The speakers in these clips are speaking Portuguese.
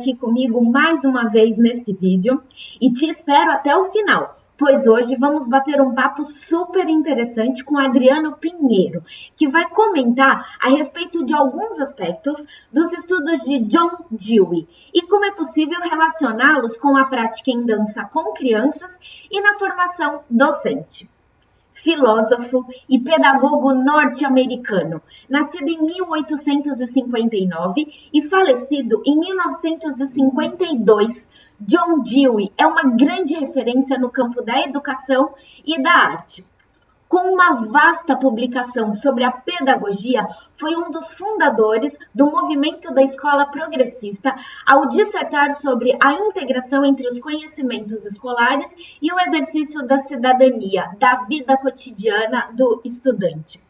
aqui comigo mais uma vez nesse vídeo e te espero até o final, pois hoje vamos bater um papo super interessante com Adriano Pinheiro, que vai comentar a respeito de alguns aspectos dos estudos de John Dewey e como é possível relacioná-los com a prática em dança com crianças e na formação docente. Filósofo e pedagogo norte-americano, nascido em 1859 e falecido em 1952, John Dewey é uma grande referência no campo da educação e da arte. Com uma vasta publicação sobre a pedagogia, foi um dos fundadores do movimento da escola progressista ao dissertar sobre a integração entre os conhecimentos escolares e o exercício da cidadania, da vida cotidiana do estudante.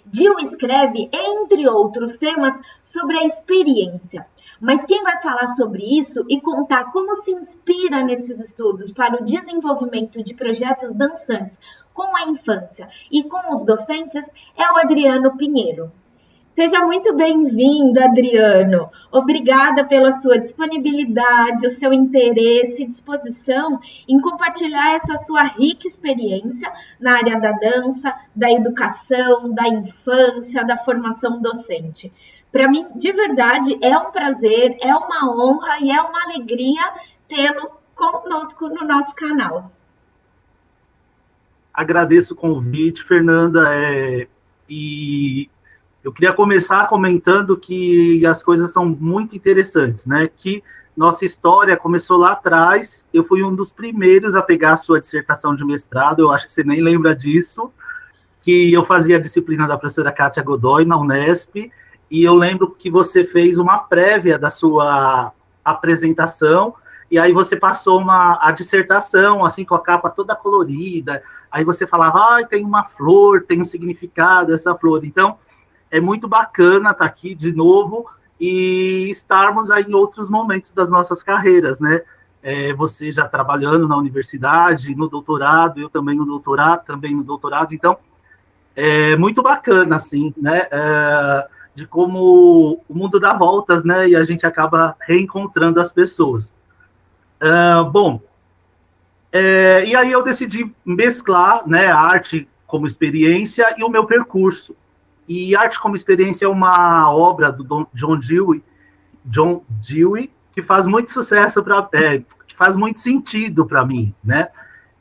Dewey escreve, entre outros temas, sobre a experiência. Mas quem vai falar sobre isso e contar como se inspira nesses estudos para o desenvolvimento de projetos dançantes com a infância e com os docentes é o Adriano Pinheiro. Seja muito bem-vindo, Adriano. Obrigada pela sua disponibilidade, o seu interesse e disposição em compartilhar essa sua rica experiência na área da dança, da educação, da infância, da formação docente. Para mim, de verdade, é um prazer, é uma honra e é uma alegria tê-lo conosco no nosso canal. Agradeço o convite, Fernanda, e eu queria começar comentando que as coisas são muito interessantes, né? Que nossa história começou lá atrás, eu fui um dos primeiros a pegar a sua dissertação de mestrado, eu acho que você nem lembra disso, que eu fazia a disciplina da professora Kátia Godoy na Unesp, e eu lembro que você fez uma prévia da sua apresentação, e aí você passou a dissertação, assim, com a capa toda colorida, aí você falava, tem uma flor, tem um significado essa flor. Então, é muito bacana estar aqui de novo e estarmos aí em outros momentos das nossas carreiras, né? Você já trabalhando na universidade, no doutorado, eu também no doutorado, então, é muito bacana, assim, né? De como o mundo dá voltas, né? E a gente acaba reencontrando as pessoas. E aí eu decidi mesclar, né, a arte como experiência e o meu percurso. E Arte como Experiência é uma obra do John Dewey, que faz muito sucesso, que faz muito sentido para mim, né?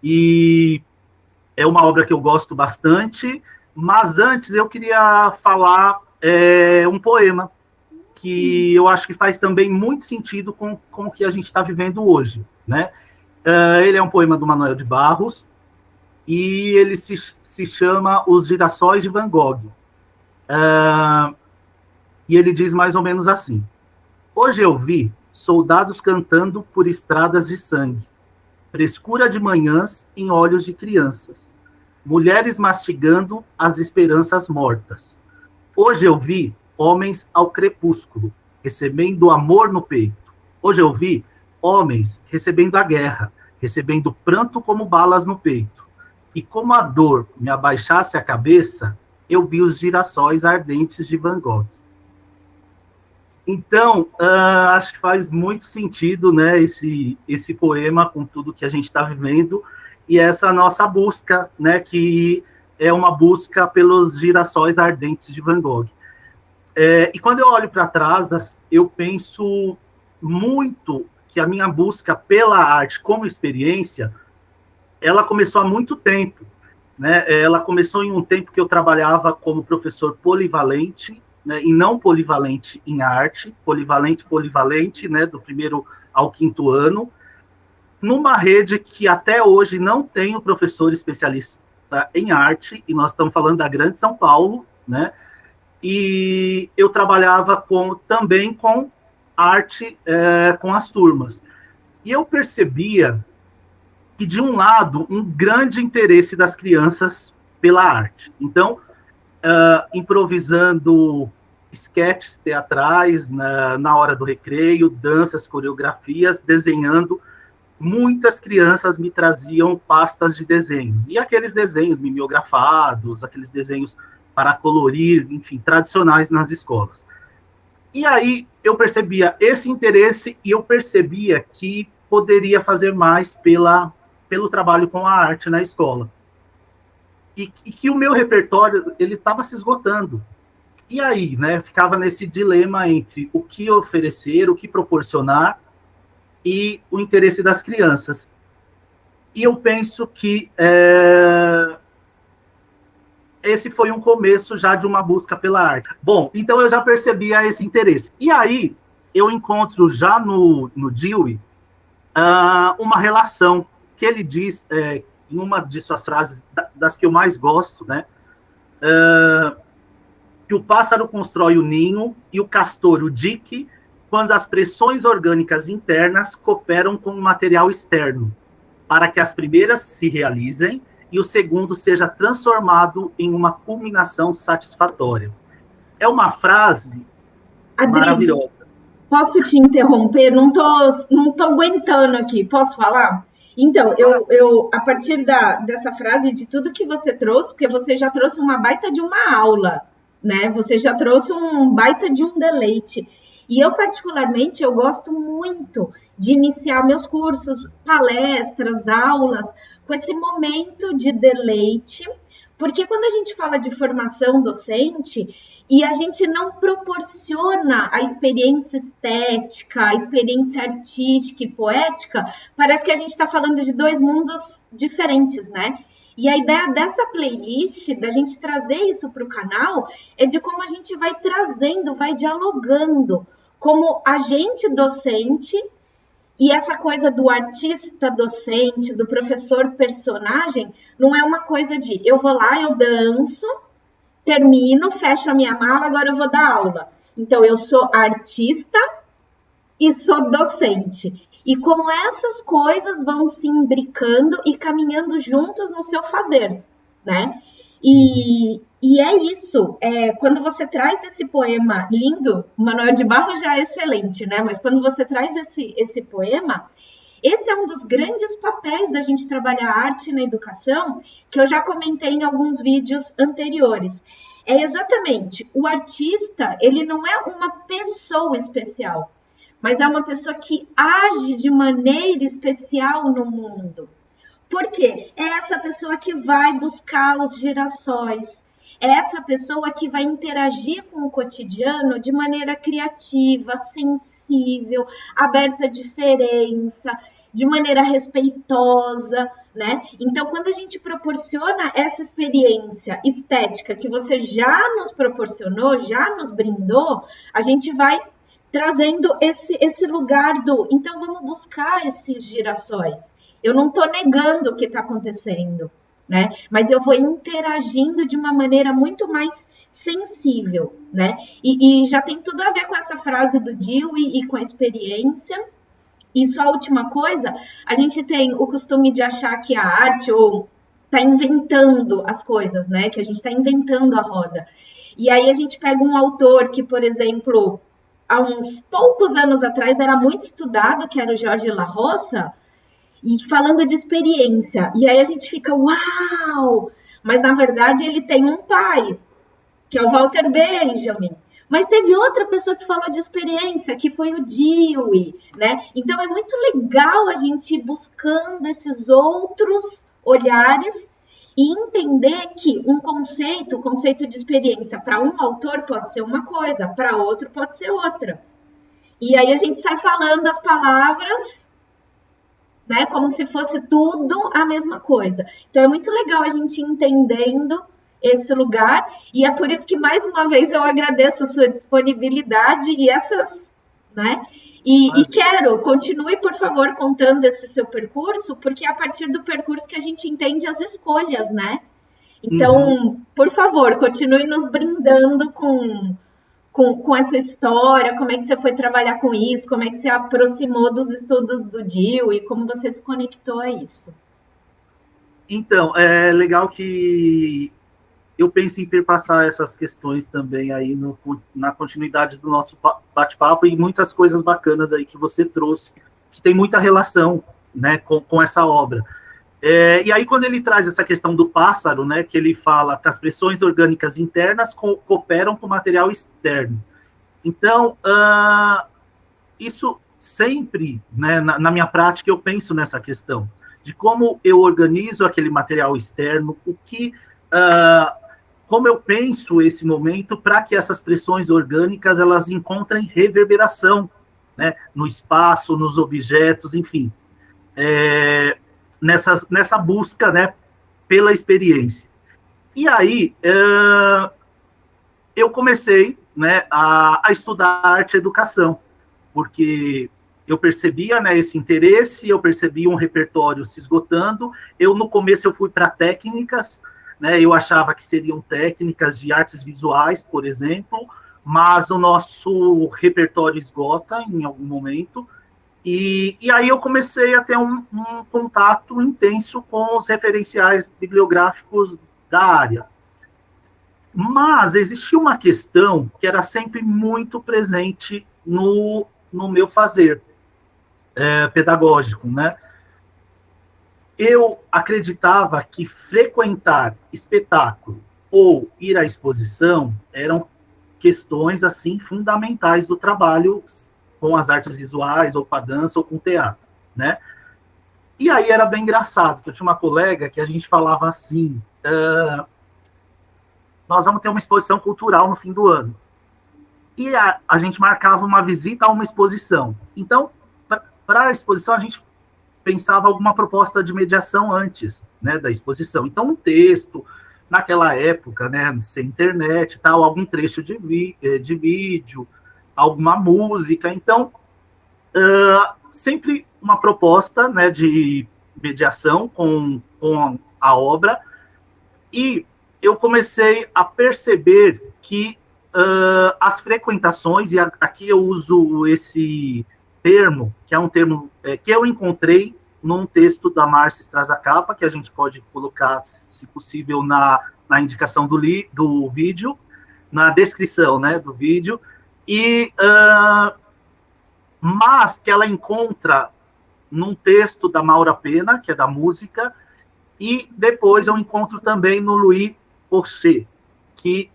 E é uma obra que eu gosto bastante, mas antes eu queria falar um poema que eu acho que faz também muito sentido com o que a gente está vivendo hoje, né? Ele é um poema do Manuel de Barros e ele se chama Os Girassóis de Van Gogh. E ele diz mais ou menos assim: hoje eu vi soldados cantando por estradas de sangue, frescura de manhãs em olhos de crianças, mulheres mastigando as esperanças mortas. Hoje eu vi homens ao crepúsculo, recebendo amor no peito. Hoje eu vi homens recebendo a guerra, recebendo pranto como balas no peito. E como a dor me abaixasse a cabeça, eu vi os girassóis ardentes de Van Gogh. Então, acho que faz muito sentido, né, esse poema com tudo que a gente está vivendo e essa nossa busca, né, que é uma busca pelos girassóis ardentes de Van Gogh. E quando eu olho para trás, eu penso muito que a minha busca pela arte como experiência, ela começou há muito tempo, né? Ela começou em um tempo que eu trabalhava como professor polivalente, né, e não polivalente em arte, polivalente, né, do primeiro ao quinto ano, numa rede que até hoje não tem um professor especialista em arte, e nós estamos falando da Grande São Paulo, né? E eu trabalhava também com arte com as turmas. E eu percebia que, de um lado, um grande interesse das crianças pela arte. Então, improvisando esquetes teatrais na hora do recreio, danças, coreografias, desenhando, muitas crianças me traziam pastas de desenhos. E aqueles desenhos mimeografados, aqueles desenhos para colorir, enfim, tradicionais nas escolas. E aí eu percebia esse interesse e eu percebia que poderia fazer mais pelo trabalho com a arte na escola. E que o meu repertório ele estava se esgotando. E aí, né, ficava nesse dilema entre o que oferecer, o que proporcionar e o interesse das crianças. E eu penso que esse foi um começo já de uma busca pela arte. Bom, então eu já percebia esse interesse. E aí eu encontro já no Dewey uma relação que ele diz, em uma de suas frases, das que eu mais gosto, né? Que o pássaro constrói o ninho e o castor o dique quando as pressões orgânicas internas cooperam com o material externo, para que as primeiras se realizem e o segundo seja transformado em uma culminação satisfatória. É uma frase maravilhosa. Posso te interromper? Não tô aguentando aqui. Posso falar? Então, eu a partir dessa frase, de tudo que você trouxe, porque você já trouxe uma baita de uma aula, né? Você já trouxe um baita de um deleite. E eu, particularmente, eu gosto muito de iniciar meus cursos, palestras, aulas, com esse momento de deleite, porque quando a gente fala de formação docente e a gente não proporciona a experiência estética, a experiência artística e poética, parece que a gente está falando de dois mundos diferentes, né? E a ideia dessa playlist, da gente trazer isso para o canal, é de como a gente vai trazendo, vai dialogando, como agente docente, e essa coisa do artista docente, do professor personagem, não é uma coisa de eu vou lá, eu danço, termino, fecho a minha mala, agora eu vou dar aula. Então, eu sou artista e sou docente. E como essas coisas vão se imbricando e caminhando juntos no seu fazer, né? E é isso. Quando você traz esse poema lindo, o Manoel de Barros já é excelente, né? Mas quando você traz esse poema, esse é um dos grandes papéis da gente trabalhar arte na educação, que eu já comentei em alguns vídeos anteriores. É exatamente, o artista, ele não é uma pessoa especial, mas é uma pessoa que age de maneira especial no mundo. Por quê? É essa pessoa que vai buscar os girassóis, é essa pessoa que vai interagir com o cotidiano de maneira criativa, sensível, aberta à diferença, de maneira respeitosa, né? Então, quando a gente proporciona essa experiência estética que você já nos proporcionou, já nos brindou, a gente vai trazendo esse lugar do, então vamos buscar esses girassóis. Eu não estou negando o que está acontecendo, né? Mas eu vou interagindo de uma maneira muito mais sensível, né? E já tem tudo a ver com essa frase do Dewey e com a experiência. E só a última coisa, a gente tem o costume de achar que a arte ou está inventando as coisas, né? Que a gente está inventando a roda. E aí a gente pega um autor que, por exemplo, há uns poucos anos atrás era muito estudado, que era o Jorge La Roça, e falando de experiência. E aí a gente fica, uau! Mas na verdade ele tem um pai, que é o Walter Benjamin. Mas teve outra pessoa que falou de experiência, que foi o Dewey, né? Então é muito legal a gente ir buscando esses outros olhares e entender que um conceito, o conceito de experiência, para um autor pode ser uma coisa, para outro pode ser outra. E aí a gente sai falando as palavras, né, como se fosse tudo a mesma coisa. Então é muito legal a gente entendendo esse lugar, e é por isso que, mais uma vez, eu agradeço a sua disponibilidade e essas, né? E continue, por favor, contando esse seu percurso, porque é a partir do percurso que a gente entende as escolhas, né? Então, por favor, continue nos brindando com essa história, como é que você foi trabalhar com isso, como é que você aproximou dos estudos do Dewey e como você se conectou a isso. Então, é legal que eu penso em perpassar essas questões também aí na continuidade do nosso bate-papo e muitas coisas bacanas aí que você trouxe, que tem muita relação, né, com essa obra. E aí, quando ele traz essa questão do pássaro, né, que ele fala que as pressões orgânicas internas cooperam com o material externo. Então, isso sempre, né, na minha prática, eu penso nessa questão de como eu organizo aquele material externo, como eu penso esse momento para que essas pressões orgânicas elas encontrem reverberação, né, no espaço, nos objetos, enfim, nessa busca, né, pela experiência. E aí, eu comecei, né, a estudar arte e educação, porque eu percebia, né, esse interesse, eu percebia um repertório se esgotando. No começo, eu fui para técnicas, né, eu achava que seriam técnicas de artes visuais, por exemplo, mas o nosso repertório esgota em algum momento. E aí eu comecei a ter um contato intenso com os referenciais bibliográficos da área. Mas existia uma questão que era sempre muito presente no meu fazer pedagógico, né? Eu acreditava que frequentar espetáculo ou ir à exposição eram questões assim fundamentais do trabalho com as artes visuais, ou com a dança, ou com o teatro, né? E aí era bem engraçado, que eu tinha uma colega que a gente falava assim, nós vamos ter uma exposição cultural no fim do ano. E a gente marcava uma visita a uma exposição. Então, para a exposição, a gente pensava alguma proposta de mediação antes, né, da exposição. Então, um texto, naquela época, né, sem internet, tal, algum trecho de vídeo, alguma música. Então, sempre uma proposta, né, de mediação com a obra. E eu comecei a perceber que as frequentações, e aqui eu uso esse termo, que é um termo que eu encontrei num texto da Márcia Strazacapa, que a gente pode colocar, se possível, na indicação do vídeo, na descrição, né, do vídeo, mas que ela encontra num texto da Maura Pena, que é da música, e depois eu encontro também no Louis Porchet, que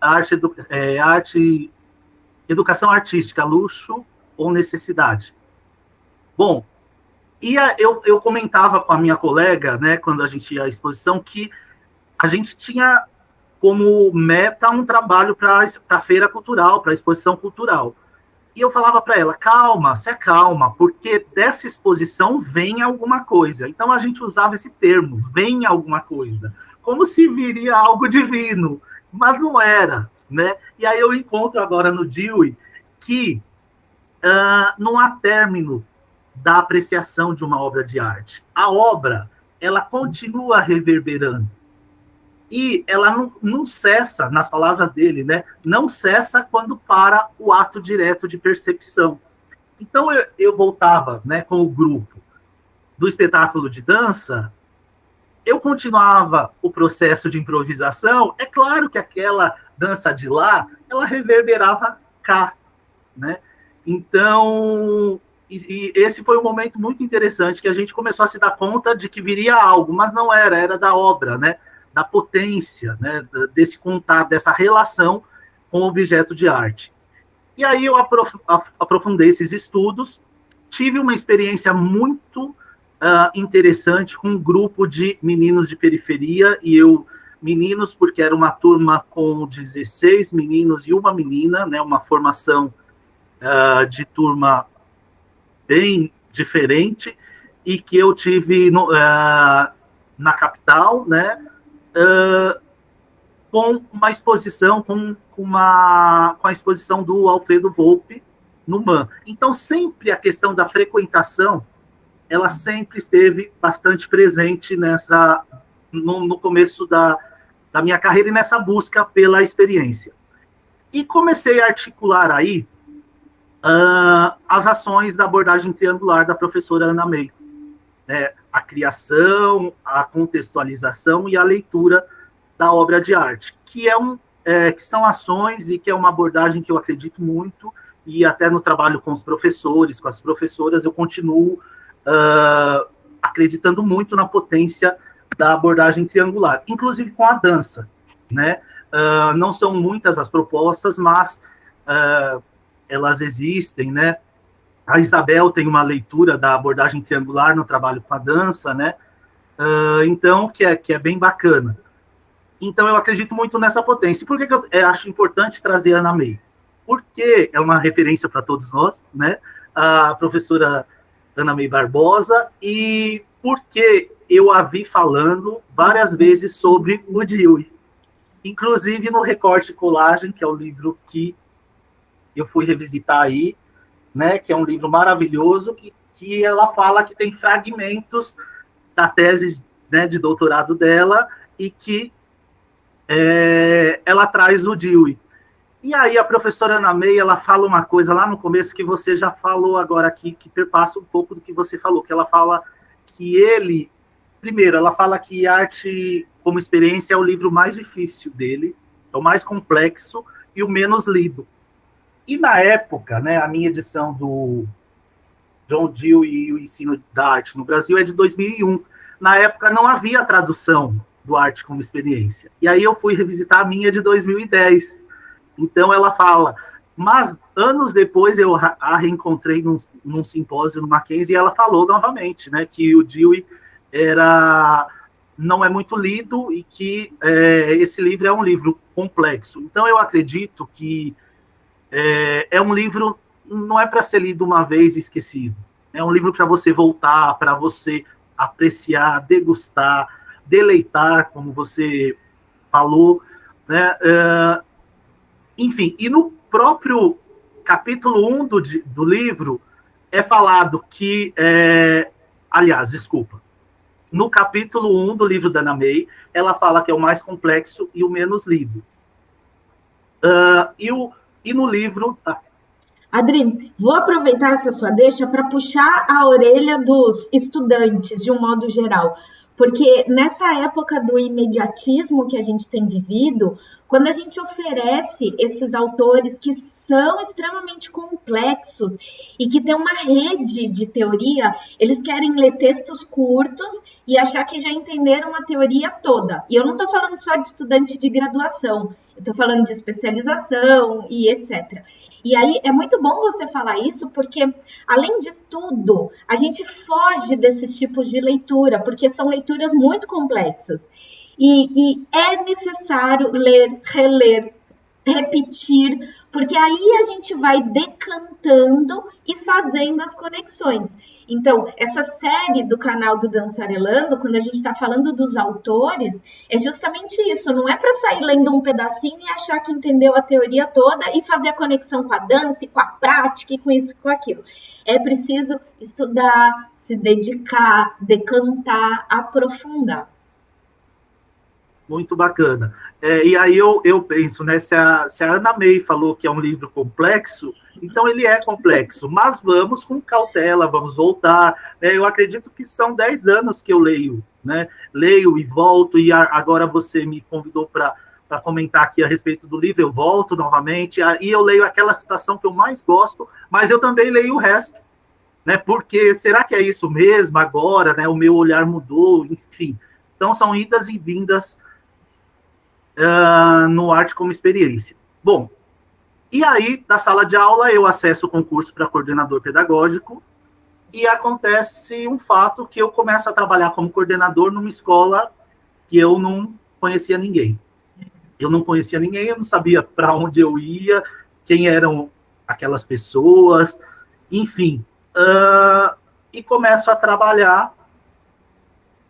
educação artística, luxo ou necessidade. Bom, eu comentava com a minha colega, né, quando a gente ia à exposição, que a gente tinha como meta um trabalho para a feira cultural, para a exposição cultural. E eu falava para ela, calma, se acalma, porque dessa exposição vem alguma coisa. Então a gente usava esse termo, vem alguma coisa, como se viria algo divino, mas não era, né? E aí eu encontro agora no Dewey que não há término da apreciação de uma obra de arte. A obra, ela continua reverberando. E ela não cessa, nas palavras dele, né? Não cessa quando para o ato direto de percepção. Então, eu voltava, né, com o grupo do espetáculo de dança, eu continuava o processo de improvisação. É claro que aquela dança de lá, ela reverberava cá, né? Então, e esse foi um momento muito interessante, que a gente começou a se dar conta de que viria algo, mas não era da obra, né? Da potência, né, desse contato, dessa relação com o objeto de arte. E aí eu aprofundei esses estudos, tive uma experiência muito interessante com um grupo de meninos de periferia, meninos porque era uma turma com 16 meninos e uma menina, né, uma formação de turma bem diferente, e que eu tive na capital, né, com uma exposição, com a exposição do Alfredo Volpi no MAN. Então, sempre a questão da frequentação, ela sempre esteve bastante presente no começo da minha carreira e nessa busca pela experiência. E comecei a articular aí as ações da abordagem triangular da professora Ana May, né? A criação, a contextualização e a leitura da obra de arte, que são ações e que é uma abordagem que eu acredito muito, e até no trabalho com os professores, com as professoras, eu continuo acreditando muito na potência da abordagem triangular, inclusive com a dança, né? Não são muitas as propostas, mas elas existem, né? A Isabel tem uma leitura da abordagem triangular no trabalho com a dança, né? Então, que é bem bacana. Então, eu acredito muito nessa potência. Por que eu acho importante trazer a Ana May? Porque é uma referência para todos nós, né? A professora Ana May Barbosa, e porque eu a vi falando várias vezes sobre o Dewey. Inclusive no Recorte e Colagem, que é o livro que eu fui revisitar aí, né? Que é um livro maravilhoso, que ela fala que tem fragmentos da tese, né, de doutorado dela, e que ela traz o Dewey. E aí a professora Ana May, ela fala uma coisa lá no começo que você já falou agora aqui, que perpassa um pouco do que você falou, que ela fala que primeiro, ela fala que Arte como Experiência é o livro mais difícil dele, é o mais complexo e o menos lido. E na época, né, a minha edição do John Dewey e o Ensino da Arte no Brasil é de 2001. Na época não havia tradução do Arte como Experiência. E aí eu fui revisitar a minha de 2010. Então ela fala, mas anos depois eu a reencontrei num simpósio no Mackenzie, e ela falou novamente, né, que o Dewey não é muito lido e que esse livro é um livro complexo. Então eu acredito que é um livro, não é para ser lido uma vez e esquecido. É um livro para você voltar, para você apreciar, degustar, deleitar, como você falou, né? Enfim, e no próprio capítulo 1 do livro é falado que, aliás, desculpa, no capítulo 1 do livro da Ana May, ela fala que é o mais complexo e o menos lido. E no livro... Adri, vou aproveitar essa sua deixa para puxar a orelha dos estudantes, de um modo geral. Porque nessa época do imediatismo que a gente tem vivido, quando a gente oferece esses autores que são extremamente complexos e que têm uma rede de teoria, eles querem ler textos curtos e achar que já entenderam a teoria toda. E eu não estou falando só de estudante de graduação, eu estou falando de especialização e etc. E aí é muito bom você falar isso, porque, além de tudo, a gente foge desses tipos de leitura, porque são leituras muito complexas. E é necessário ler, reler, repetir, porque aí a gente vai decantando e fazendo as conexões. Então, essa série do canal do Dançarelando, quando a gente está falando dos autores, é justamente isso, não é para sair lendo um pedacinho e achar que entendeu a teoria toda e fazer a conexão com a dança, com a prática e com isso e com aquilo. É preciso estudar, se dedicar, decantar, aprofundar. Muito bacana. E aí eu penso, né, se a Ana May falou que é um livro complexo, então ele é complexo, mas vamos com cautela, vamos voltar. Eu acredito que são 10 anos que eu leio, né? Leio e volto, e agora você me convidou para comentar aqui a respeito do livro, eu volto novamente, e eu leio aquela citação que eu mais gosto, mas eu também leio o resto, né? Porque será que é isso mesmo agora, né? O meu olhar mudou, enfim. Então são idas e vindas no Arte como Experiência. Bom, e aí, da sala de aula, eu acesso o concurso para coordenador pedagógico e acontece um fato que eu começo a trabalhar como coordenador numa escola que eu não conhecia ninguém. Eu não conhecia ninguém, eu não sabia para onde eu ia, quem eram aquelas pessoas, enfim. E começo a trabalhar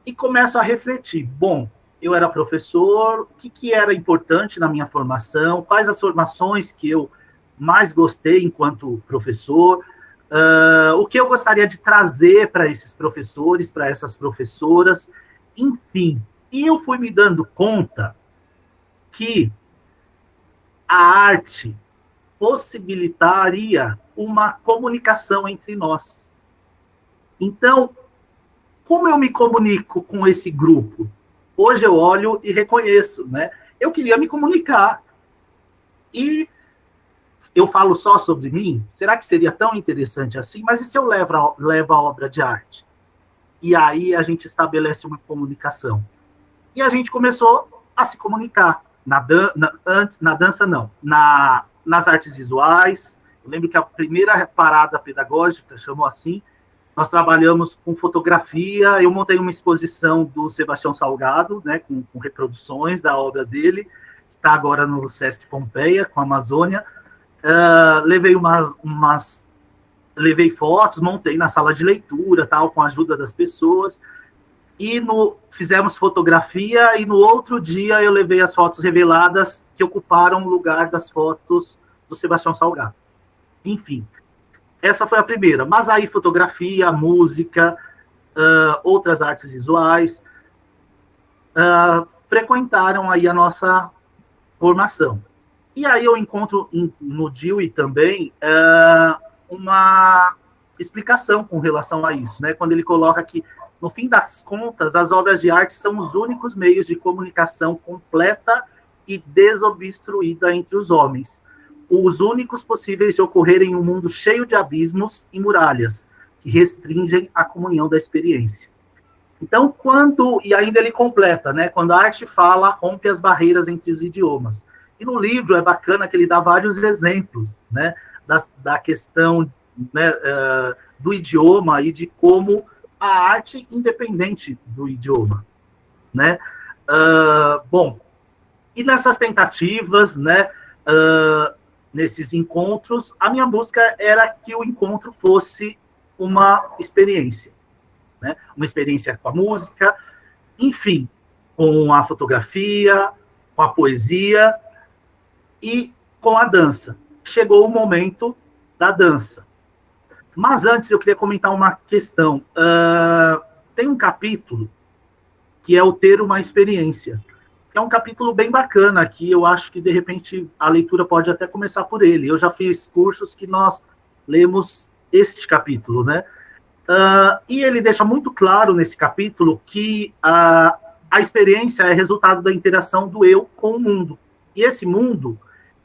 e começo a refletir. Bom, eu era professor, o que era importante na minha formação, quais as formações que eu mais gostei enquanto professor, o que eu gostaria de trazer para esses professores, para essas professoras, enfim. E eu fui me dando conta que a arte possibilitaria uma comunicação entre nós. Então, como eu me comunico com esse grupo? Hoje eu olho e reconheço, né? Eu queria me comunicar. E eu falo só sobre mim? Será que seria tão interessante assim? Mas e se eu levo a obra de arte? E aí a gente estabelece uma comunicação. E a gente começou a se comunicar. Na dança, não. Nas artes visuais, Eu lembro que a primeira parada pedagógica, chamou assim, nós trabalhamos com fotografia, eu montei uma exposição do Sebastião Salgado, né, com reproduções da obra dele, que está agora no Sesc Pompeia, com a Amazônia. Levei fotos, montei na sala de leitura, tal, com a ajuda das pessoas, e fizemos fotografia, e no outro dia eu levei as fotos reveladas que ocuparam o lugar das fotos do Sebastião Salgado. Enfim, essa foi a primeira. Mas aí fotografia, música, outras artes visuais, frequentaram aí a nossa formação. E aí eu encontro no Dewey também uma explicação com relação a isso, né? Quando ele coloca que, no fim das contas, as obras de arte são os únicos meios de comunicação completa e desobstruída entre os homens, os únicos possíveis de ocorrerem em um mundo cheio de abismos e muralhas, que restringem a comunhão da experiência. Então, e ainda ele completa, né? Quando a arte fala, rompe as barreiras entre os idiomas. E no livro é bacana que ele dá vários exemplos, né? Da questão, né, do idioma e de como a arte independente do idioma, né? Bom, e nessas tentativas, né, nesses encontros, a minha busca era que o encontro fosse uma experiência, né? Uma experiência com a música, enfim, com a fotografia, com a poesia e com a dança. Chegou o momento da dança. Mas antes eu queria comentar uma questão. Tem um capítulo que é o ter uma experiência. É um capítulo bem bacana, que eu acho que, de repente, a leitura pode até começar por ele. Eu já fiz cursos que nós lemos este capítulo, né? E ele deixa muito claro nesse capítulo que a experiência é resultado da interação do eu com o mundo. E esse mundo,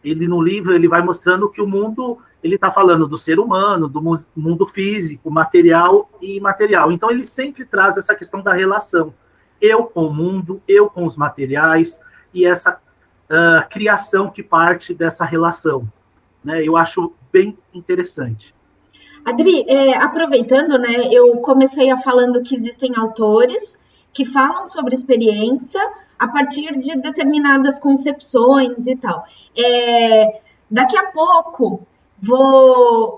no livro, ele vai mostrando que o mundo, ele está falando do ser humano, do mundo físico, material e imaterial. Então, ele sempre traz essa questão da relação. Eu com o mundo, eu com os materiais, e essa criação que parte dessa relação, né? Eu acho bem interessante. Adri, aproveitando, né, eu comecei falando que existem autores que falam sobre experiência a partir de determinadas concepções e tal. Daqui a pouco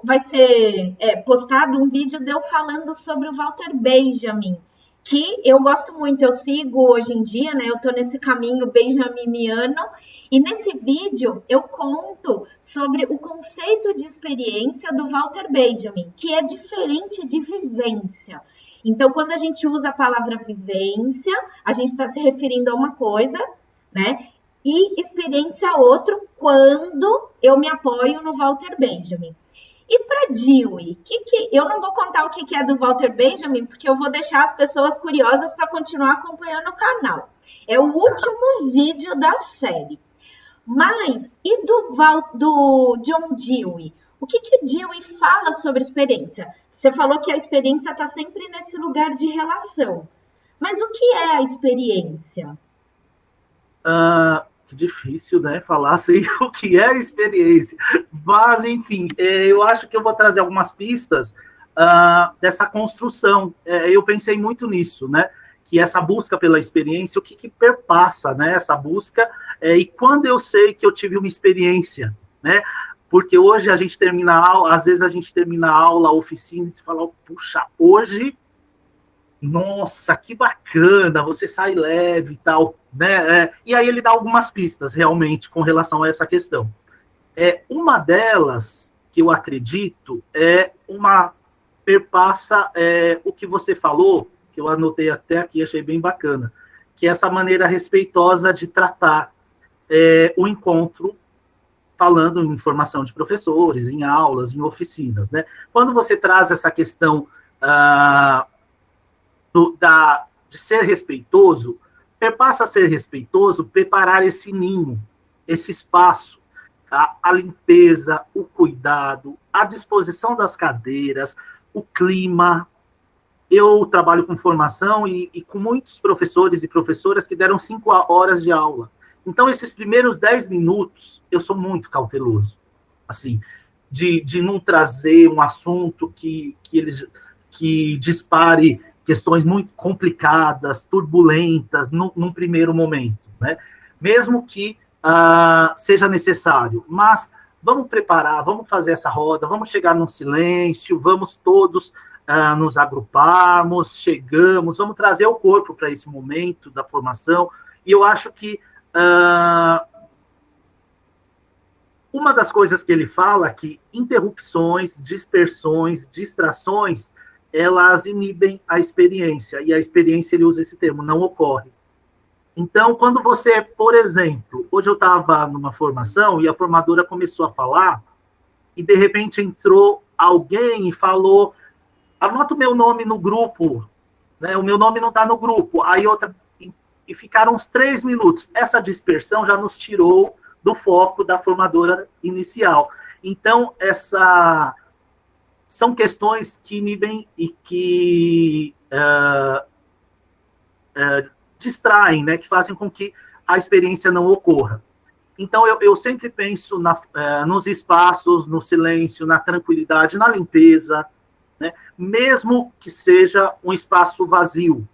vai ser postado um vídeo de eu falando sobre o Walter Benjamin, que eu gosto muito, eu sigo hoje em dia, né? Eu tô nesse caminho benjaminiano, e nesse vídeo eu conto sobre o conceito de experiência do Walter Benjamin, que é diferente de vivência. Então, quando a gente usa a palavra vivência, a gente está se referindo a uma coisa, né? E experiência a outro, quando eu me apoio no Walter Benjamin. E para Dewey, eu não vou contar o que é do Walter Benjamin, porque eu vou deixar as pessoas curiosas para continuar acompanhando o canal. É o último vídeo da série. Mas, e do John Dewey? O que Dewey fala sobre experiência? Você falou que a experiência está sempre nesse lugar de relação. Mas o que é a experiência? Que difícil, né? Falar assim, o que é a experiência. Mas, enfim, eu acho que eu vou trazer algumas pistas dessa construção. Eu pensei muito nisso, né? Que essa busca pela experiência, o que perpassa, né? Essa busca, e quando eu sei que eu tive uma experiência, né? Porque hoje a gente termina a aula, às vezes a gente termina a aula, a oficina, e se fala, puxa, hoje, nossa, que bacana, você sai leve e tal, né? E aí ele dá algumas pistas, realmente, com relação a essa questão. Uma delas, que eu acredito, perpassa o que você falou, que eu anotei até aqui, achei bem bacana, que é essa maneira respeitosa de tratar o encontro, falando em formação de professores, em aulas, em oficinas, né? Quando você traz essa questão de ser respeitoso, passa a ser respeitoso, preparar esse ninho, esse espaço, a limpeza, o cuidado, a disposição das cadeiras, o clima. Eu trabalho com formação e com muitos professores e professoras que deram 5 horas de aula. Então, esses primeiros 10 minutos, eu sou muito cauteloso. Assim, de não trazer um assunto que dispare questões muito complicadas, turbulentas, num primeiro momento, né? Mesmo que seja necessário, mas vamos preparar, vamos fazer essa roda, vamos chegar num silêncio, vamos todos nos agruparmos, vamos trazer o corpo para esse momento da formação, e eu acho que uma das coisas que ele fala é que interrupções, dispersões, distrações, elas inibem a experiência, e a experiência, ele usa esse termo, não ocorre. Então, quando você, por exemplo, hoje eu estava numa formação e a formadora começou a falar, e de repente entrou alguém e falou, anota o meu nome no grupo, né? O meu nome não está no grupo. Aí outra, e ficaram uns 3 minutos. Essa dispersão já nos tirou do foco da formadora inicial. Então, são questões que inibem e que distraem, né? Que fazem com que a experiência não ocorra. Então, eu sempre penso nos espaços, no silêncio, na tranquilidade, na limpeza, né? Mesmo que seja um espaço vazio,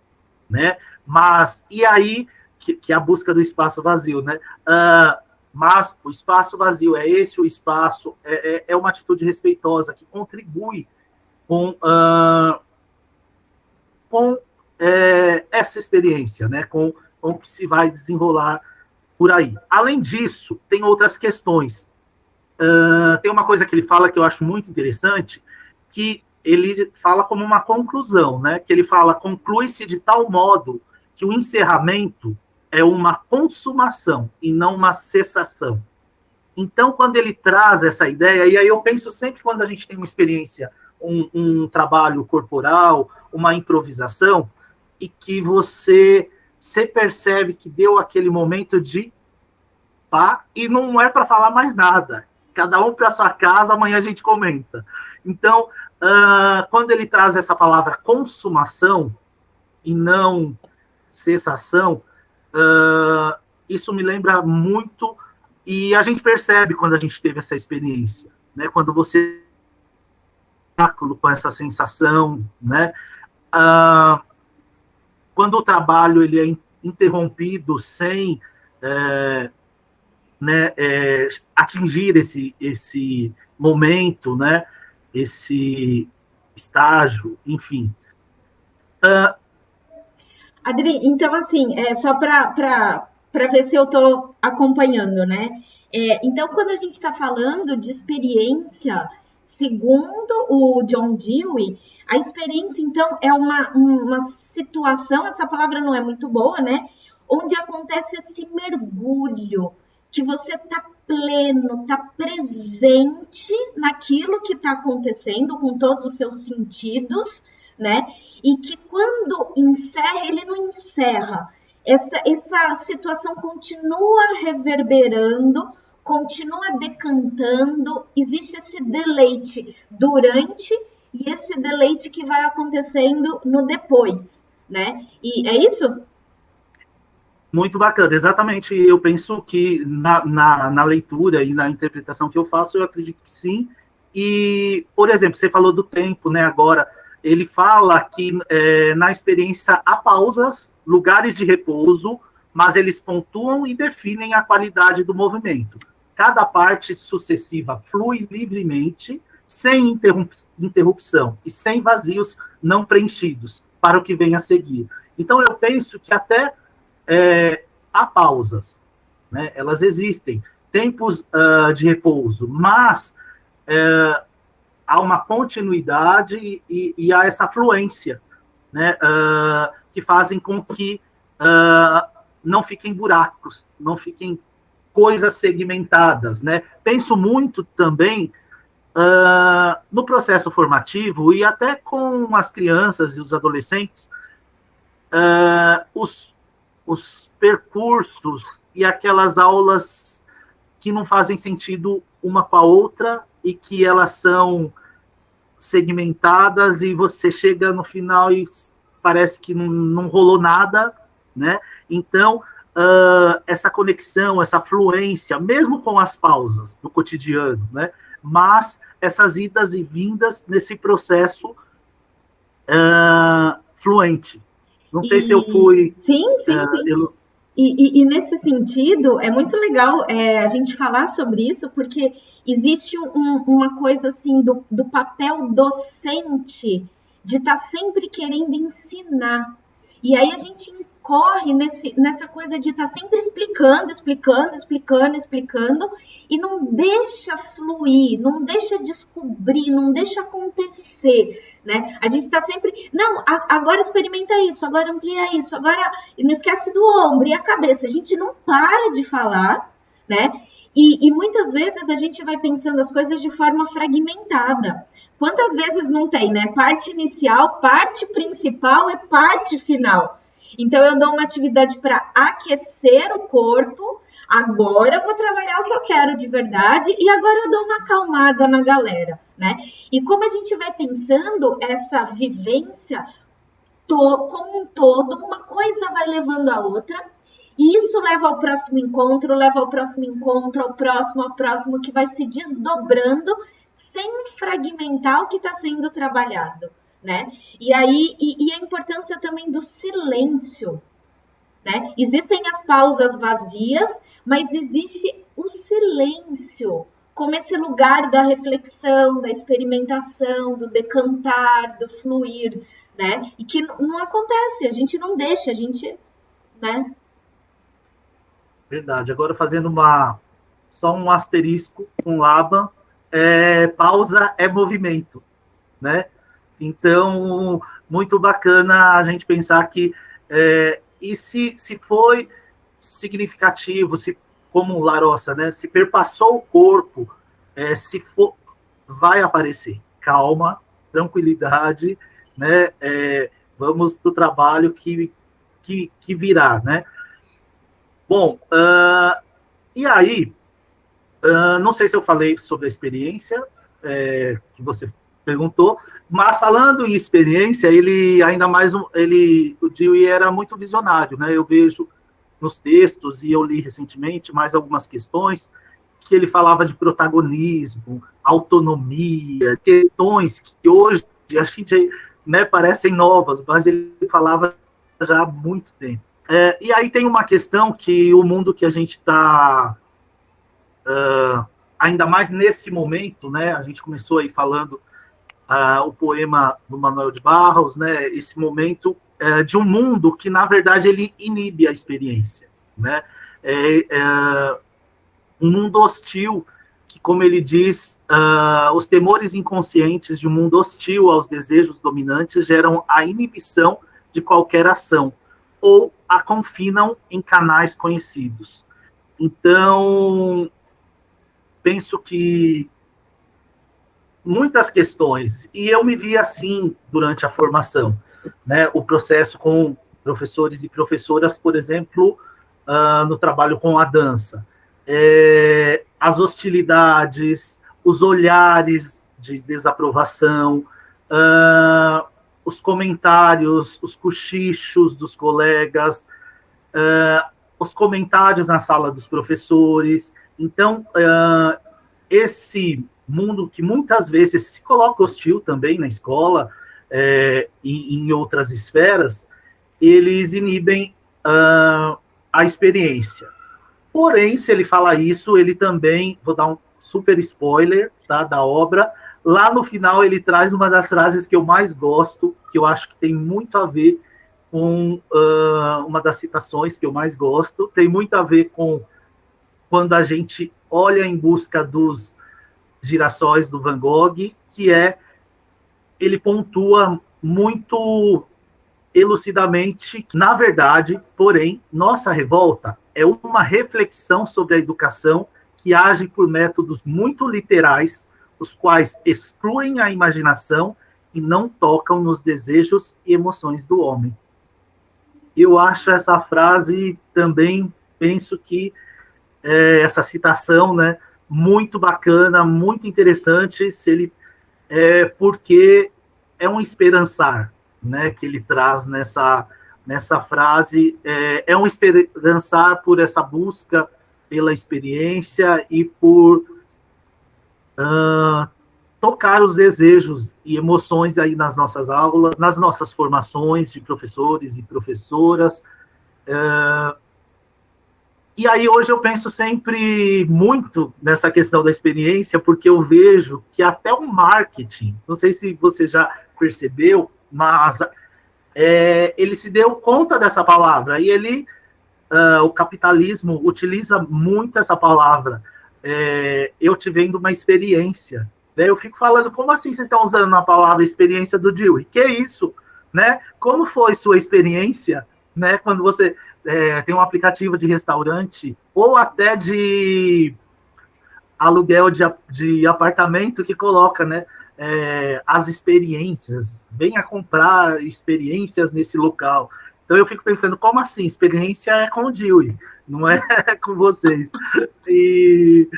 né? Mas, e aí, que é a busca do espaço vazio, né? Mas o espaço vazio é esse o espaço, é uma atitude respeitosa que contribui com essa experiência, né? Com o que se vai desenrolar por aí. Além disso, tem outras questões. Tem uma coisa que ele fala que eu acho muito interessante, que ele fala como uma conclusão, né? Que ele fala, conclui-se de tal modo que o encerramento é uma consumação e não uma cessação. Então, quando ele traz essa ideia, e aí eu penso sempre quando a gente tem uma experiência, um trabalho corporal, uma improvisação, e que você percebe que deu aquele momento de pá, e não é para falar mais nada. Cada um para sua casa, amanhã a gente comenta. Então, quando ele traz essa palavra consumação e não cessação, isso me lembra muito, e a gente percebe quando a gente teve essa experiência, né? Quando você com essa sensação, né? Quando o trabalho ele é interrompido sem atingir esse momento, né? Esse estágio, enfim. Adri, então, assim, só para ver se eu estou acompanhando, né? Então, quando a gente está falando de experiência, segundo o John Dewey, a experiência, então, é uma situação, essa palavra não é muito boa, né? Onde acontece esse mergulho, que você está pleno, está presente naquilo que está acontecendo, com todos os seus sentidos, né? E que quando encerra, ele não encerra. Essa situação continua reverberando, continua decantando, existe esse deleite durante e esse deleite que vai acontecendo no depois, né? E é isso? Muito bacana, exatamente. Eu penso que na leitura e na interpretação que eu faço, eu acredito que sim. E, por exemplo, você falou do tempo, né? Agora, ele fala que na experiência há pausas, lugares de repouso, mas eles pontuam e definem a qualidade do movimento. Cada parte sucessiva flui livremente, sem interrupção e sem vazios não preenchidos para o que vem a seguir. Então, eu penso que até há pausas, né? Elas existem, tempos de repouso, mas há uma continuidade e há essa fluência, né? Que fazem com que não fiquem buracos, não fiquem coisas segmentadas, né? Penso muito também no processo formativo e até com as crianças e os adolescentes, os percursos e aquelas aulas que não fazem sentido uma com a outra e que elas são segmentadas e você chega no final e parece que não rolou nada, né? Então, essa conexão, essa fluência, mesmo com as pausas do cotidiano, né? Mas essas idas e vindas nesse processo fluente. Não sei se eu fui... Sim. E nesse sentido, é muito legal a gente falar sobre isso, porque existe uma coisa assim do papel docente de estar sempre querendo ensinar. E aí a gente incorre nessa coisa de estar sempre explicando, e não deixa fluir, não deixa descobrir, não deixa acontecer, né? A gente está sempre, não, agora experimenta isso, agora amplia isso, agora não esquece do ombro e a cabeça. A gente não para de falar, né? E muitas vezes a gente vai pensando as coisas de forma fragmentada. Quantas vezes não tem, né? Parte inicial, parte principal e parte final. Então, eu dou uma atividade para aquecer o corpo, agora eu vou trabalhar o que eu quero de verdade e agora eu dou uma acalmada na galera, né? E como a gente vai pensando essa vivência como um todo, uma coisa vai levando a outra, e isso leva ao próximo encontro, ao próximo, que vai se desdobrando sem fragmentar o que está sendo trabalhado, né? E aí, e a importância também do silêncio, né? Existem as pausas vazias, mas existe o silêncio, como esse lugar da reflexão, da experimentação, do decantar, do fluir, né? E que não acontece, a gente não deixa, né? Verdade. Agora fazendo só um asterisco com Laban, pausa é movimento, né? Então, muito bacana a gente pensar que e se foi significativo, se como Larossa, né? Se perpassou o corpo, se for, vai aparecer. Calma, tranquilidade, né? Vamos para o trabalho que virá, né? Bom, e aí, não sei se eu falei sobre a experiência que você perguntou, mas falando em experiência, ele ainda mais, o Dewey era muito visionário, né? Eu vejo nos textos, e eu li recentemente mais algumas questões, que ele falava de protagonismo, autonomia, questões que hoje a gente, né, parecem novas, mas ele falava já há muito tempo. E aí tem uma questão que o mundo que a gente está, ainda mais nesse momento, né, a gente começou aí falando o poema do Manuel de Barros, né, esse momento de um mundo que, na verdade, ele inibe a experiência, né, um mundo hostil, que, como ele diz, os temores inconscientes de um mundo hostil aos desejos dominantes geram a inibição de qualquer ação, ou a confinam em canais conhecidos. Então, penso que muitas questões, e eu me vi assim durante a formação, né, o processo com professores e professoras, por exemplo, no trabalho com a dança, as hostilidades, os olhares de desaprovação, os comentários, os cochichos dos colegas, os comentários na sala dos professores. Então, esse mundo que muitas vezes se coloca hostil também na escola e em outras esferas, eles inibem a experiência. Porém, se ele fala isso, ele também, vou dar um super spoiler, tá, da obra, lá no final ele traz uma das frases que eu mais gosto, que eu acho que tem muito a ver com uma das citações que eu mais gosto, tem muito a ver com quando a gente olha em busca dos girassóis do Van Gogh, que ele pontua muito elucidamente que, na verdade, porém, nossa revolta é uma reflexão sobre a educação que age por métodos muito literais, os quais excluem a imaginação e não tocam nos desejos e emoções do homem. Eu acho essa frase também, penso que essa citação, né, muito bacana, muito interessante, porque é um esperançar, né, que ele traz nessa frase, é um esperançar por essa busca pela experiência e por tocar os desejos e emoções aí nas nossas aulas, nas nossas formações de professores e professoras. E aí hoje eu penso sempre muito nessa questão da experiência, porque eu vejo que até o marketing, não sei se você já percebeu, mas ele se deu conta dessa palavra, e o capitalismo utiliza muito essa palavra. Eu te vendo uma experiência. Daí eu fico falando, como assim vocês estão usando a palavra experiência do Dewey? Que é isso? Né? Como foi sua experiência, né, quando você tem um aplicativo de restaurante ou até de aluguel de apartamento que coloca, né, as experiências, venha comprar experiências nesse local. Então eu fico pensando, como assim? Experiência é com o Dewey, não é com vocês. E,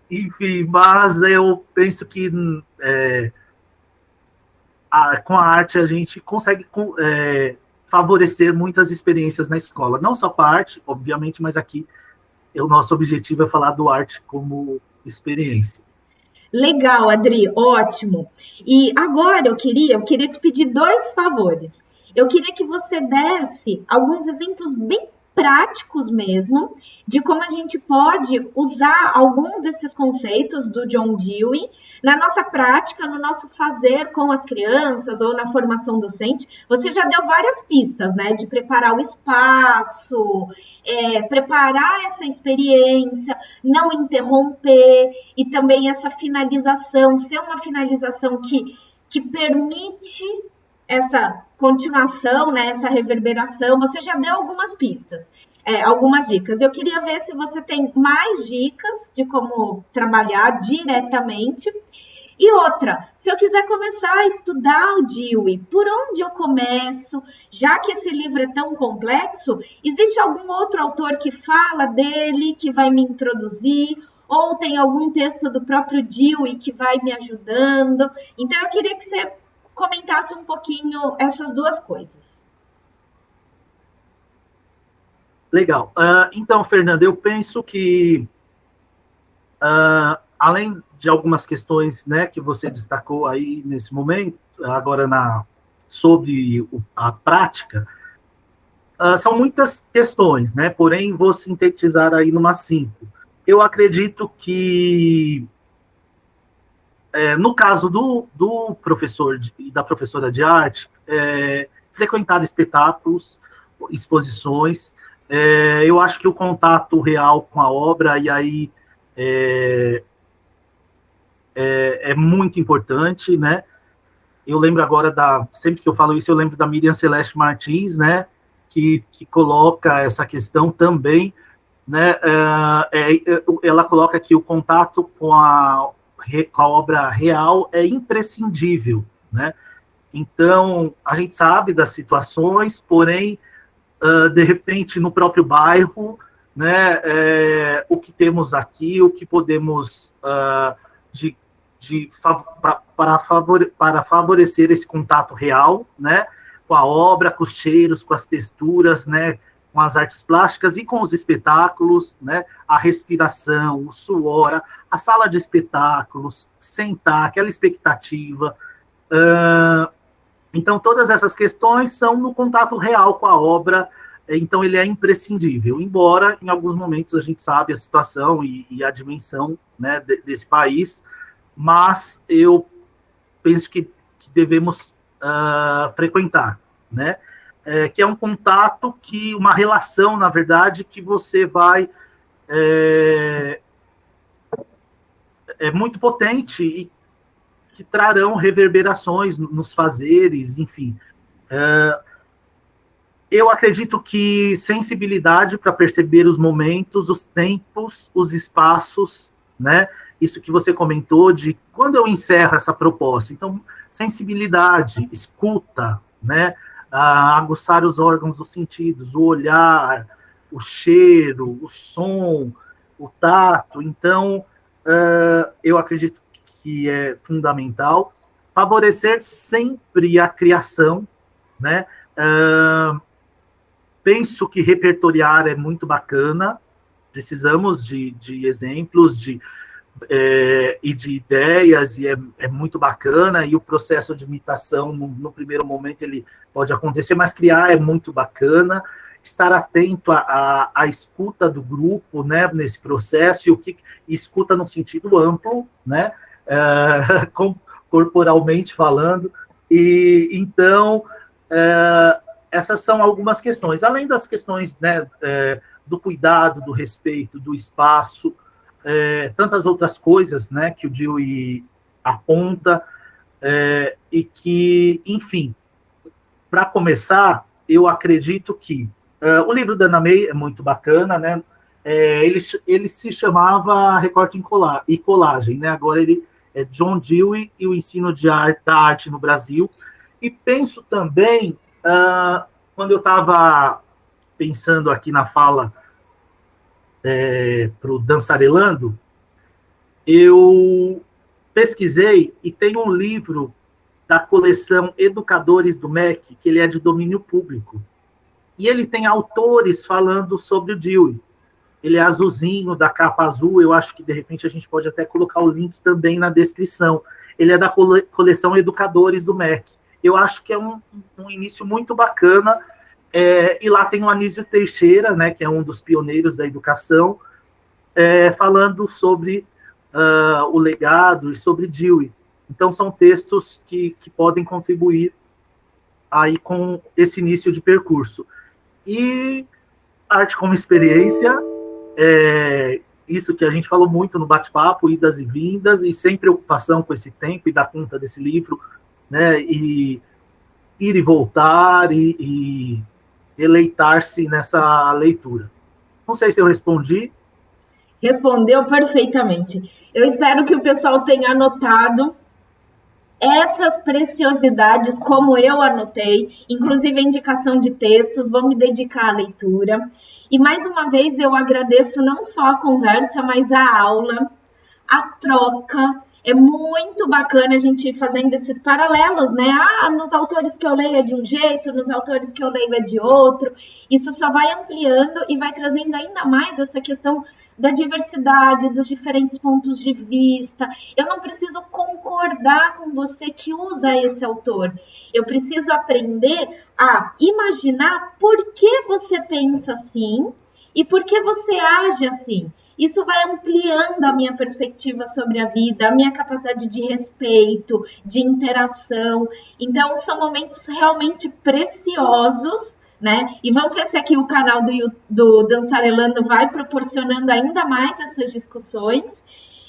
enfim, mas eu penso que com a arte a gente consegue favorecer muitas experiências na escola. Não só com a arte, obviamente, mas aqui o nosso objetivo é falar do arte como experiência. Legal, Adri, ótimo. E agora eu queria te pedir 2 favores. Eu queria que você desse alguns exemplos bem práticos mesmo, de como a gente pode usar alguns desses conceitos do John Dewey na nossa prática, no nosso fazer com as crianças ou na formação docente. Você já deu várias pistas, né, de preparar o espaço, preparar essa experiência, não interromper, e também essa finalização, ser uma finalização que permite essa continuação, né, essa reverberação. Você já deu algumas pistas, algumas dicas. Eu queria ver se você tem mais dicas de como trabalhar diretamente. E outra, se eu quiser começar a estudar o Dewey, por onde eu começo? Já que esse livro é tão complexo, existe algum outro autor que fala dele, que vai me introduzir? Ou tem algum texto do próprio Dewey que vai me ajudando? Então, eu queria que você comentasse um pouquinho essas 2 coisas. Legal. Então, Fernanda, eu penso que, além de algumas questões, né, que você destacou aí nesse momento, agora sobre a prática, são muitas questões, né, porém vou sintetizar aí numa 5. Eu acredito que no caso do professor e da professora de arte, frequentar espetáculos, exposições, eu acho que o contato real com a obra, e aí é muito importante, né? Eu lembro agora sempre que eu falo isso, eu lembro da Miriam Celeste Martins, né? Que coloca essa questão também, né? Ela coloca que o contato com a obra real é imprescindível, né? Então, a gente sabe das situações, porém, de repente, no próprio bairro, né, o que temos aqui, o que podemos para favorecer esse contato real, né, com a obra, com os cheiros, com as texturas, né, com as artes plásticas e com os espetáculos, né, a respiração, o suor, a sala de espetáculos, sentar, aquela expectativa. Então, todas essas questões são no contato real com a obra, então ele é imprescindível, embora em alguns momentos a gente sabe a situação e a dimensão, né, desse país, mas eu penso que devemos frequentar, né? Que é um contato, uma relação, na verdade, que você vai muito potente e que trarão reverberações nos fazeres, enfim. Eu acredito que sensibilidade para perceber os momentos, os tempos, os espaços, né? Isso que você comentou de quando eu encerro essa proposta. Então, sensibilidade, escuta, né? Aguçar os órgãos dos sentidos, o olhar, o cheiro, o som, o tato. Então, eu acredito que é fundamental favorecer sempre a criação, né? Penso que repertoriar é muito bacana, precisamos de exemplos, de e de ideias, e é muito bacana, e o processo de imitação, no primeiro momento, ele pode acontecer, mas criar é muito bacana, estar atento à escuta do grupo, né, nesse processo, e escuta no sentido amplo, né, corporalmente falando, e então, essas são algumas questões, além das questões, né, do cuidado, do respeito, do espaço, tantas outras coisas, né, que o Dewey aponta, e que, enfim, para começar, eu acredito que o livro da Anna May é muito bacana, né, ele se chamava Recorte e Colagem, né, agora ele é John Dewey e o ensino da arte no Brasil, e penso também, quando eu estava pensando aqui na fala para o Dançarelando, eu pesquisei e tem um livro da coleção Educadores do MEC, que ele é de domínio público. E ele tem autores falando sobre o Dewey. Ele é azulzinho, da capa azul, eu acho que de repente a gente pode até colocar o link também na descrição. Ele é da coleção Educadores do MEC. Eu acho que é um início muito bacana, e lá tem o Anísio Teixeira, né, que é um dos pioneiros da educação, falando sobre o legado e sobre Dewey. Então, são textos que podem contribuir aí com esse início de percurso. E arte como experiência, isso que a gente falou muito no bate-papo, idas e vindas, e sem preocupação com esse tempo e dar conta desse livro, né, e ir e voltar e deleitar-se nessa leitura. Não sei se eu respondi. Respondeu perfeitamente. Eu espero que o pessoal tenha anotado essas preciosidades, como eu anotei, inclusive a indicação de textos, vou me dedicar à leitura. E mais uma vez eu agradeço não só a conversa, mas a aula, a troca. É muito bacana a gente ir fazendo esses paralelos, né? Nos autores que eu leio é de um jeito, nos autores que eu leio é de outro. Isso só vai ampliando e vai trazendo ainda mais essa questão da diversidade, dos diferentes pontos de vista. Eu não preciso concordar com você que usa esse autor. Eu preciso aprender a imaginar por que você pensa assim e por que você age assim. Isso vai ampliando a minha perspectiva sobre a vida, a minha capacidade de respeito, de interação. Então, são momentos realmente preciosos, né? E vamos ver se aqui o canal do Dançarelando vai proporcionando ainda mais essas discussões.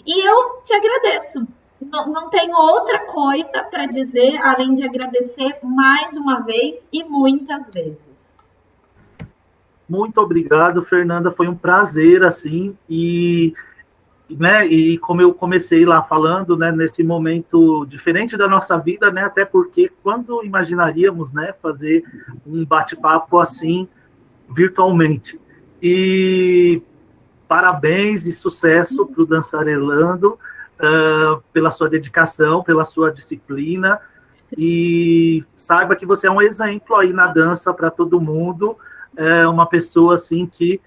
E eu te agradeço. Não tenho outra coisa para dizer, além de agradecer mais uma vez e muitas vezes. Muito obrigado, Fernanda, foi um prazer, assim, né, e como eu comecei lá falando, né, nesse momento diferente da nossa vida, né, até porque quando imaginaríamos, né, fazer um bate-papo assim, virtualmente. E parabéns e sucesso para o Dançarelando, pela sua dedicação, pela sua disciplina, e saiba que você é um exemplo aí na dança para todo mundo, uma pessoa assim que...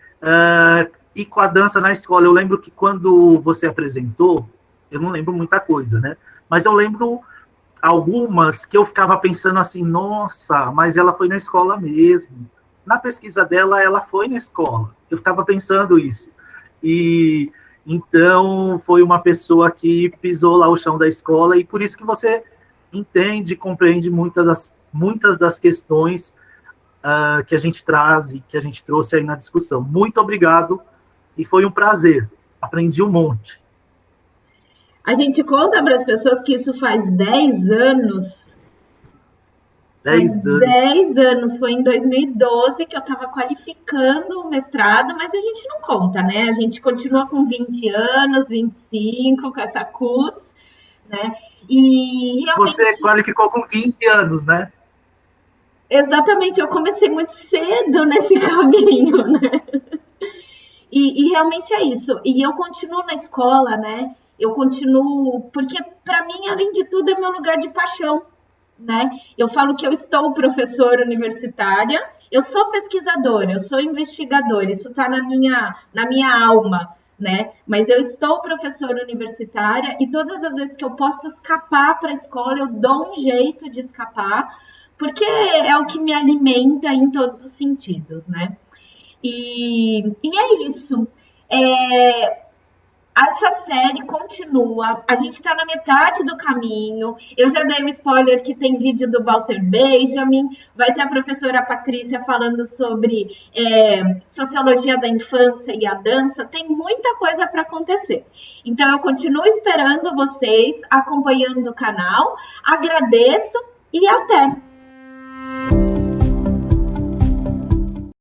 e com a dança na escola, eu lembro que quando você apresentou, eu não lembro muita coisa, né? Mas eu lembro algumas que eu ficava pensando assim, nossa, mas ela foi na escola mesmo. Na pesquisa dela, ela foi na escola. Eu ficava pensando isso. E então foi uma pessoa que pisou lá o chão da escola, e por isso que você entende, compreende muitas das questões que a gente traz e que a gente trouxe aí na discussão. Muito obrigado, e foi um prazer. Aprendi um monte. A gente conta para as pessoas que isso faz 10 anos. 10 anos. Foi em 2012 que eu estava qualificando o mestrado, mas a gente não conta, né? A gente continua com 20 anos, 25, com essa CUTS, né? E realmente... Você qualificou com 15 anos, né? Exatamente, eu comecei muito cedo nesse caminho, né? E realmente é isso. E eu continuo na escola, né? Eu continuo, porque para mim, além de tudo, é meu lugar de paixão, né? Eu falo que eu estou professora universitária, eu sou pesquisadora, eu sou investigadora, isso está na minha alma, né? Mas eu estou professora universitária e todas as vezes que eu posso escapar para a escola, eu dou um jeito de escapar, porque é o que me alimenta em todos os sentidos, né? E é isso. Essa série continua, a gente está na metade do caminho. Eu já dei um spoiler que tem vídeo do Walter Benjamin, vai ter a professora Patrícia falando sobre sociologia da infância e a dança. Tem muita coisa para acontecer. Então eu continuo esperando vocês, acompanhando o canal. Agradeço e até!